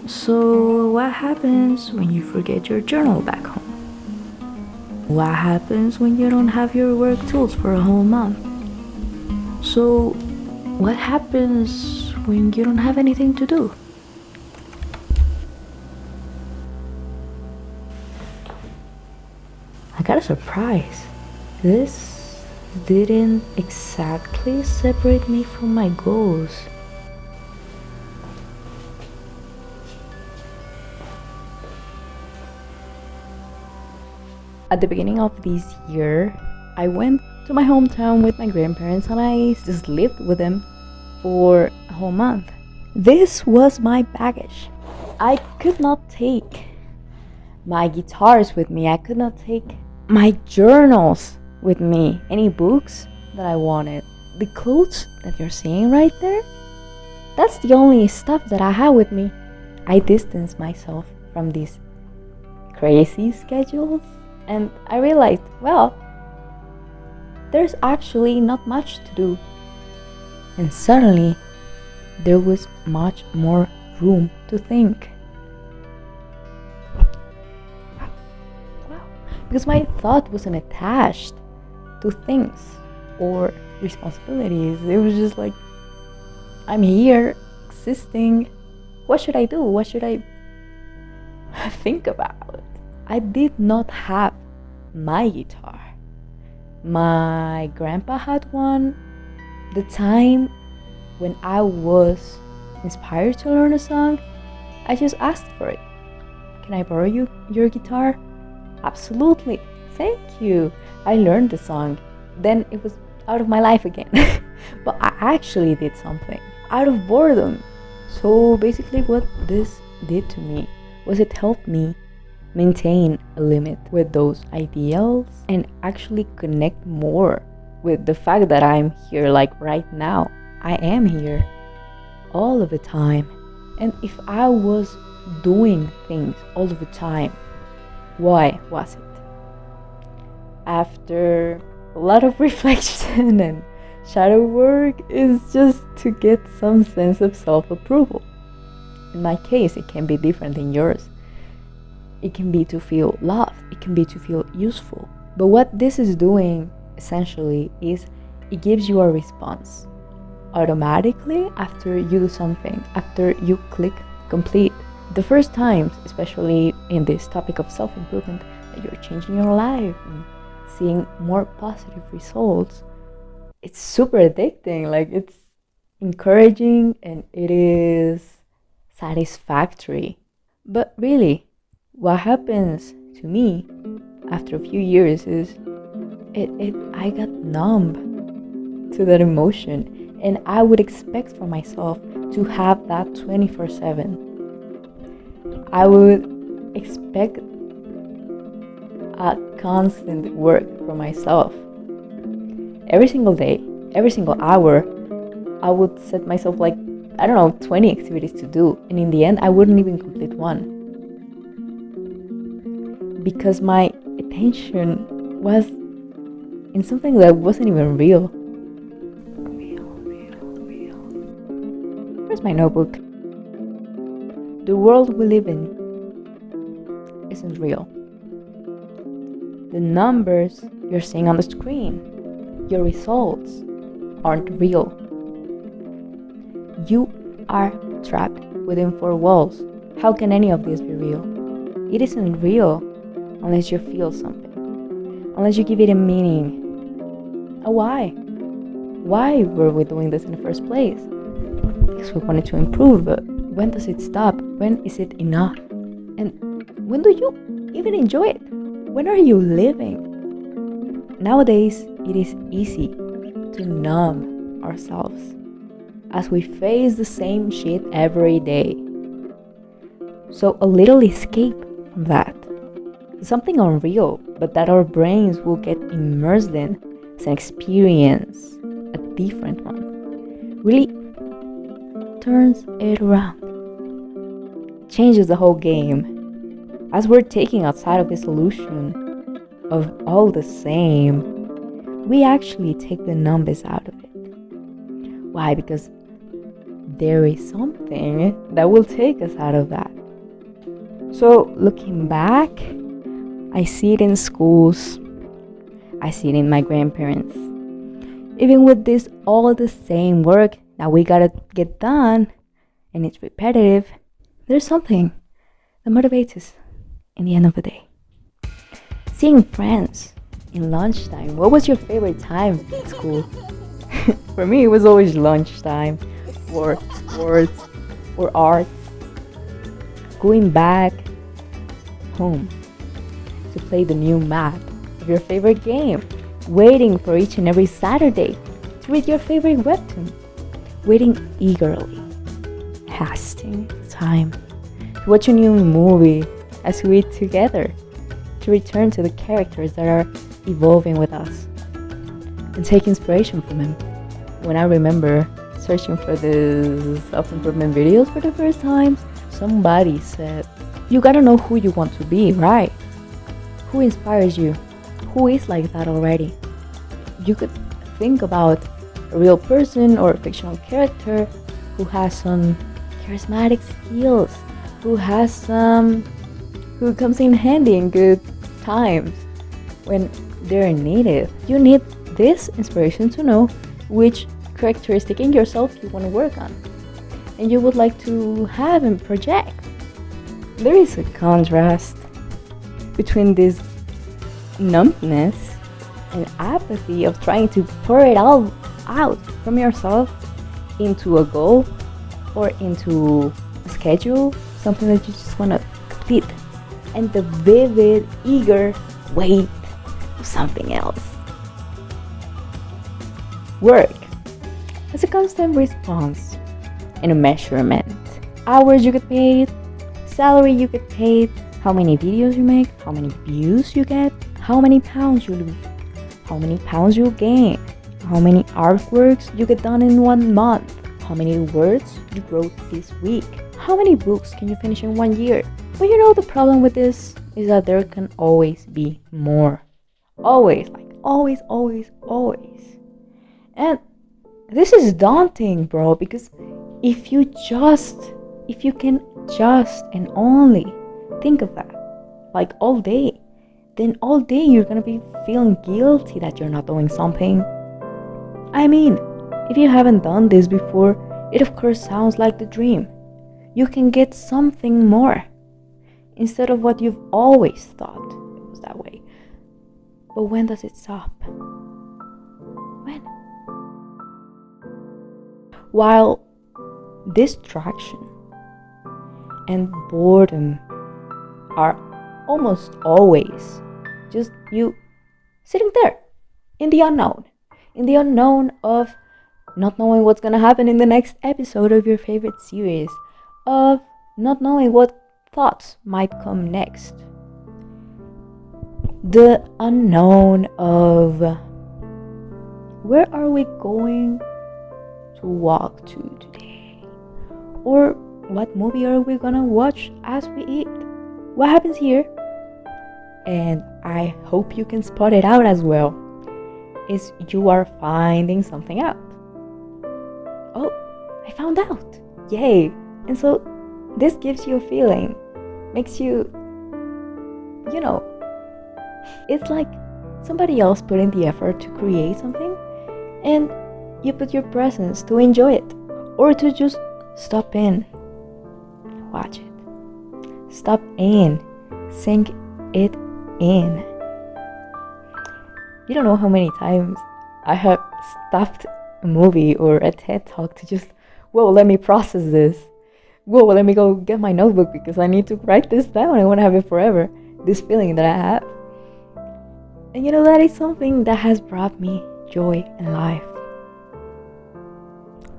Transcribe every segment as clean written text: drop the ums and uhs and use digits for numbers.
So, what happens when you forget your journal back home? What happens when you don't have your work tools for a whole month? So, what happens when you don't have anything to do? I got a surprise. This didn't exactly separate me from my goals. At the beginning of this year, I went to my hometown with my grandparents and I just lived with them for a whole month. This was my baggage. I could not take my guitars with me. I could not take my journals with me. Any books that I wanted. The clothes that you're seeing right there, that's the only stuff that I had with me. I distanced myself from these crazy schedules and I realized, well, there's actually not much to do. And suddenly, there was much more room to think. Because my thought wasn't attached to things or responsibilities. It was just like, I'm here, existing. What should I do? What should I think about? I did not have my guitar. My grandpa had one. The time when I was inspired to learn a song, I just asked for it. Can I borrow your guitar? Absolutely. Thank you. I learned the song. Then it was out of my life again. But I actually did something out of boredom. So basically what this did to me was it helped me maintain a limit with those ideals and actually connect more with the fact that I'm here, like right now. I am here all of the time. And if I was doing things all of the time, why was it? After a lot of reflection and shadow work is just to get some sense of self-approval. In my case, it can be different than yours. It can be to feel loved, it can be to feel useful. But what this is doing essentially is it gives you a response automatically after you do something, after you click complete. The first times, especially in this topic of self-improvement, that you're changing your life and seeing more positive results, it's super addicting. Like, it's encouraging and it is satisfactory. But really, what happens to me after a few years is I got numb to that emotion, and I would expect for myself to have that 24/7. I would expect a constant work for myself. Every single day, every single hour, I would set myself like, I don't know, 20 activities to do. And in the end, I wouldn't even complete one. Because my attention was in something that wasn't even real. Where's my notebook? The world we live in isn't real. The numbers you're seeing on the screen, your results, aren't real. You are trapped within four walls. How can any of this be real? It isn't real unless you feel something, unless you give it a meaning. A why. Why were we doing this in the first place? Because we wanted to improve, but when does it stop? When is it enough? And when do you even enjoy it? When are you living? Nowadays, it is easy to numb ourselves as we face the same shit every day. So a little escape from that. Something unreal, but that our brains will get immersed in as an experience, a different one, really turns it around. Changes the whole game. As we're taking outside of this illusion of all the same, we actually take the numbness out of it. Why? Because there is something that will take us out of that. So looking back, I see it in schools, I see it in my grandparents. Even with this all the same work that we gotta get done and it's repetitive, there's something that motivates us in the end of the day. Seeing friends in lunchtime. What was your favorite time at school? For me, it was always lunchtime, or sports, or art. Going back home to play the new map of your favorite game. Waiting for each and every Saturday to read your favorite webtoon. Waiting eagerly, hasting time to watch a new movie as we eat together, to return to the characters that are evolving with us and take inspiration from them. When I remember searching for the self-improvement videos for the first time, somebody said, you gotta know who you want to be, right? Who inspires you? Who is like that already? You could think about a real person or a fictional character who has some charismatic skills, who comes in handy in good times when they're needed. You need this inspiration to know which characteristic in yourself you want to work on and you would like to have and project. There is a contrast between this numbness and apathy of trying to pour it all out from yourself into a goal or into a schedule, something that you just want to complete, and the vivid, eager wait of something else. Work is a constant response and a measurement. Hours you get paid, salary you get paid, how many videos you make, how many views you get, how many pounds you lose, how many pounds you gain, how many artworks you get done in 1 month, how many words you wrote this week, how many books can you finish in 1 year. But you know the problem with this is that there can always be more. Always, like always. And this is daunting, bro, because if you can just and only think of that, like all day, then all day you're gonna be feeling guilty that you're not doing something. I mean, if you haven't done this before, it of course sounds like the dream. You can get something more instead of what you've always thought it was that way. But when does it stop? When? While distraction and boredom are almost always just you sitting there in the unknown of not knowing what's gonna happen in the next episode of your favorite series, of not knowing what thoughts might come next, the unknown of where are we going to walk to today, or what movie are we gonna watch as we eat. What happens here, and I hope you can spot it out as well, is you are finding something out. Oh, I found out, yay. And so this gives you a feeling, makes you, it's like somebody else put in the effort to create something and you put your presence to enjoy it, or to just stop in, watch it, stop in, sink it in. You don't know how many times I have stopped a movie or a TED Talk to just, whoa, let me process this. Whoa, let me go get my notebook because I need to write this down. I want to have it forever. This feeling that I have. And that is something that has brought me joy in life.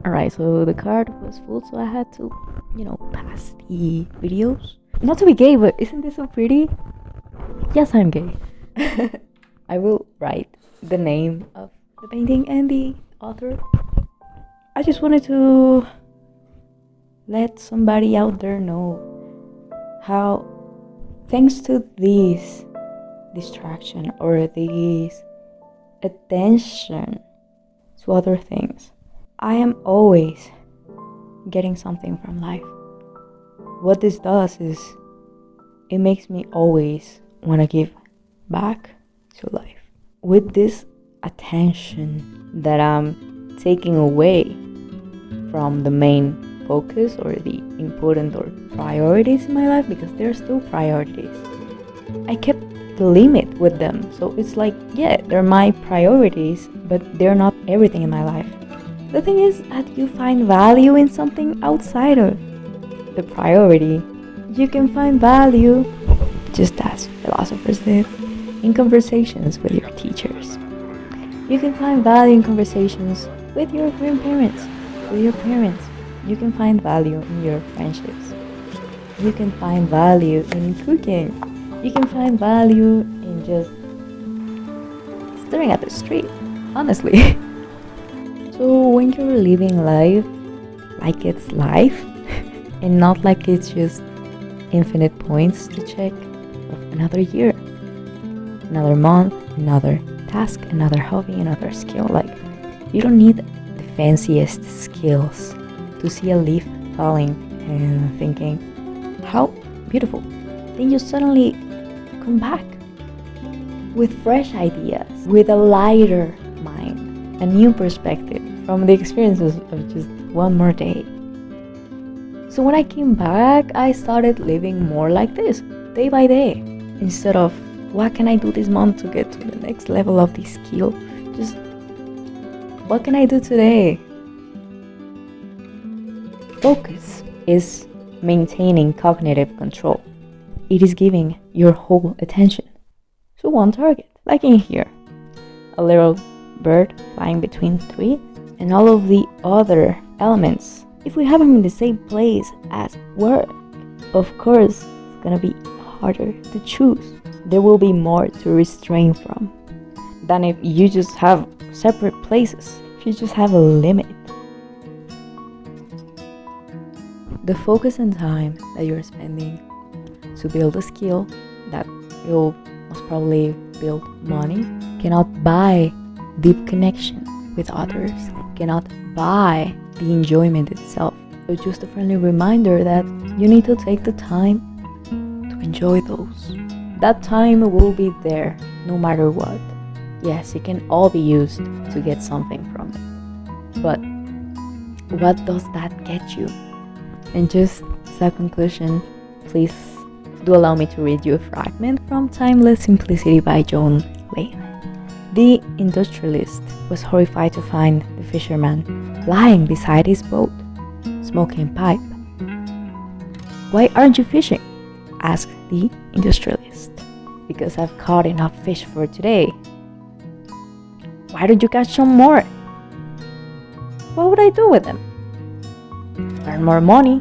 Alright, so the card was full, so I had to, pass the videos. Not to be gay, but isn't this so pretty? Yes, I'm gay. I will write the name of the painting and the author. I just wanted to let somebody out there know how, thanks to this distraction or this attention to other things, I am always getting something from life. What this does is it makes me always want to give back to life. With this attention that I'm taking away from the main focus or the important or priorities in my life, because they're still priorities, I kept the limit with them. So it's like, yeah, they're my priorities, but they're not everything in my life. The thing is that you find value in something outside of the priority. You can find value, just as philosophers did, in conversations with your teachers. You can find value in conversations with your grandparents, with your parents. You can find value in your friendships. You can find value in cooking. You can find value in just staring at the street, honestly. So when you're living life like it's life, and not like it's just infinite points to check of another year, another month, another task, another hobby, another skill. Like, you don't need the fanciest skills to see a leaf falling and thinking, how beautiful. Then you suddenly come back with fresh ideas, with a lighter mind, a new perspective from the experiences of just one more day. So when I came back, I started living more like this, day by day. Instead of, what can I do this month to get to the next level of this skill? Just, what can I do today? Focus is maintaining cognitive control. It is giving your whole attention to one target. Like in here, a little bird flying between trees, and all of the other elements. If we have them in the same place as work, of course, it's gonna be harder to choose. There will be more to restrain from than if you just have separate places, if you just have a limit. The focus and time that you're spending to build a skill that will most probably build money cannot buy deep connection with others, cannot buy the enjoyment itself. So just a friendly reminder that you need to take the time to enjoy those. That time will be there no matter what. Yes, it can all be used to get something from it. But what does that get you? And just as a conclusion, please do allow me to read you a fragment from Timeless Simplicity by John Lane. The industrialist was horrified to find the fisherman lying beside his boat, smoking a pipe. "Why aren't you fishing?" asked the industrialist. "Because I've caught enough fish for today." "Why don't you catch some more?" "What would I do with them?" "Earn more money.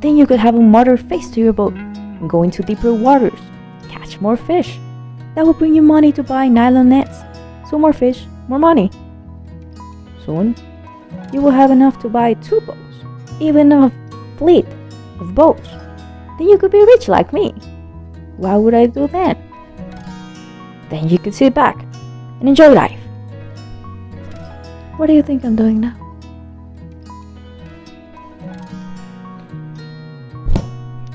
Then you could have a motor face to your boat and go into deeper waters, catch more fish. That will bring you money to buy nylon nets. So more fish, more money. Soon, you will have enough to buy 2 boats, even a fleet of boats. Then you could be rich like me. What would I do then?" "Then you could sit back and enjoy life." What do you think I'm doing now?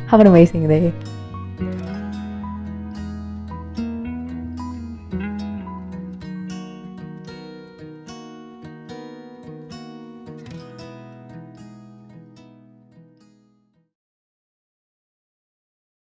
Have an amazing day.